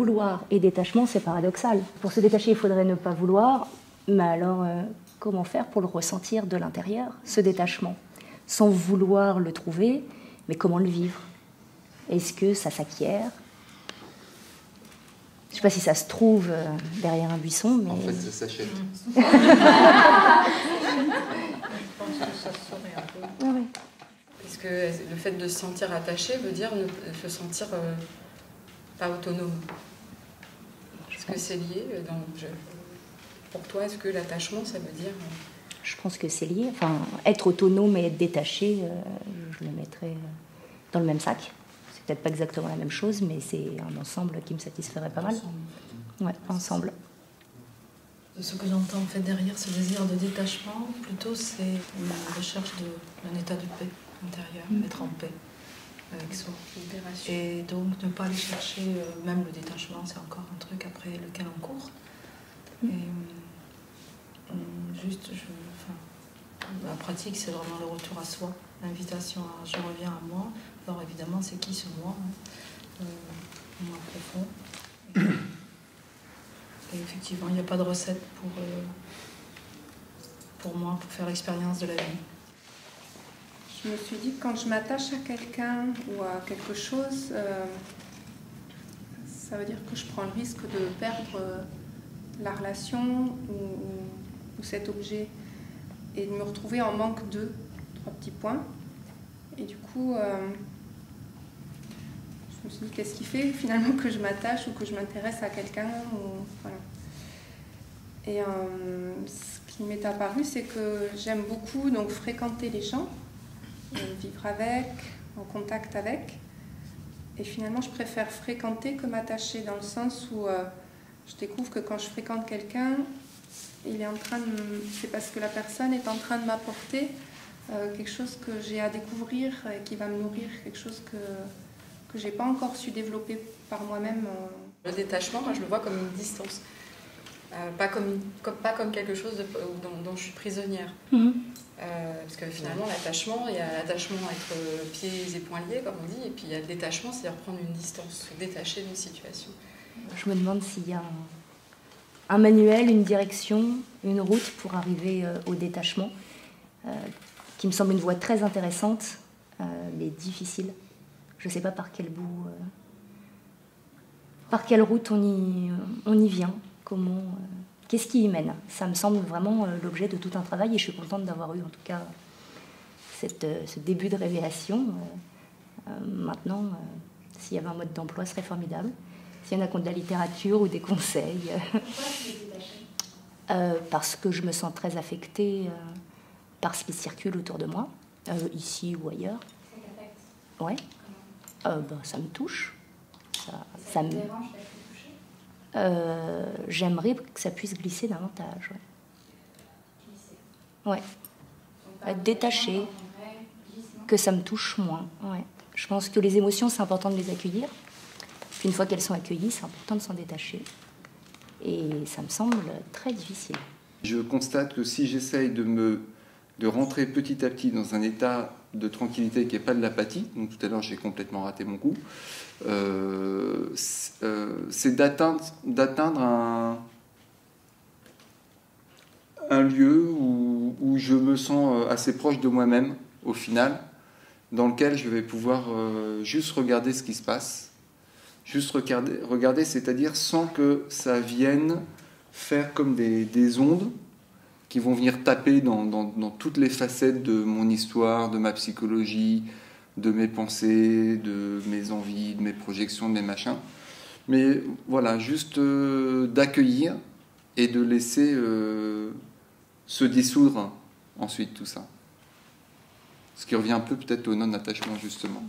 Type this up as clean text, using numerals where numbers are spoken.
vouloir et détachement, c'est paradoxal. Pour se détacher, il faudrait ne pas vouloir, mais alors comment faire pour le ressentir de l'intérieur, ce détachement, sans vouloir le trouver, mais comment le vivre? Est-ce que ça s'acquiert? Je ne sais pas si ça se trouve derrière un buisson, mais... En fait, ça s'achète. Je pense que ça serait un peu... Ah oui. Parce que le fait de se sentir attaché veut dire se sentir pas autonome. Est-ce que c'est lié pour toi, est-ce que l'attachement, ça veut dire... Je pense que c'est lié. Enfin, être autonome et être détaché, je le mettrais dans le même sac. C'est peut-être pas exactement la même chose, mais c'est un ensemble qui me satisferait pas mal. Ouais, ensemble. De ce que j'entends en fait derrière ce désir de détachement, plutôt c'est une recherche d'un état de paix intérieur, être en paix avec soi. Et donc ne pas aller chercher, même le détachement, c'est encore un truc après lequel on court. Et juste, la pratique, c'est vraiment le retour à soi, l'invitation à je reviens à moi. Alors évidemment, c'est qui ce moi, moi profond. Et effectivement, il n'y a pas de recette pour moi, pour faire l'expérience de la vie. Je me suis dit que quand je m'attache à quelqu'un ou à quelque chose, ça veut dire que je prends le risque de perdre la relation ou cet objet et de me retrouver en manque de 3 petits points. Et du coup, je me suis dit, qu'est-ce qui fait finalement que je m'attache ou que je m'intéresse à quelqu'un voilà. Et ce qui m'est apparu, c'est que j'aime beaucoup donc, fréquenter les gens, vivre avec, en contact avec. Et finalement, je préfère fréquenter que m'attacher, dans le sens où je découvre que quand je fréquente quelqu'un, c'est parce que la personne est en train de m'apporter quelque chose que j'ai à découvrir et qui va me nourrir, quelque chose que je n'ai pas encore su développer par moi-même. Le détachement, moi je le vois comme une distance, pas comme quelque chose dont je suis prisonnière. Parce que finalement l'attachement, il y a l'attachement à être pieds et poings liés comme on dit, et puis il y a le détachement, c'est-à-dire prendre une distance, se détacher d'une situation. Je me demande s'il y a un manuel, une direction, une route pour arriver au détachement, qui me semble une voie très intéressante, mais difficile. Je ne sais pas par quel bout, par quelle route on y vient, comment, qu'est-ce qui y mène. Ça me semble vraiment l'objet de tout un travail et je suis contente d'avoir eu en tout cas ce début de révélation. Maintenant, s'il y avait un mode d'emploi, ce serait formidable. S'il y en a qui ont de la littérature ou des conseils. Pourquoi tu es détachée ? Parce que je me sens très affectée par ce qui circule autour de moi, ici ou ailleurs. Ça t'affecte ? Ouais. Ça me touche. Ça me dérange d'être touchée ? J'aimerais que ça puisse glisser davantage. Ouais. Ouais. Être détaché, que ça me touche moins. Ouais. Je pense que les émotions, c'est important de les accueillir. Puis une fois qu'elles sont accueillies, c'est important de s'en détacher. Et ça me semble très difficile. Je constate que si j'essaye de rentrer petit à petit dans un état de tranquillité qui n'est pas de l'apathie, donc tout à l'heure j'ai complètement raté mon coup, c'est d'atteindre un lieu où je me sens assez proche de moi-même au final, dans lequel je vais pouvoir juste regarder ce qui se passe. Juste regarder, c'est-à-dire sans que ça vienne faire comme des ondes qui vont venir taper dans toutes les facettes de mon histoire, de ma psychologie, de mes pensées, de mes envies, de mes projections, de mes machins. Mais voilà, juste d'accueillir et de laisser se dissoudre ensuite tout ça. Ce qui revient un peu peut-être au non-attachement justement.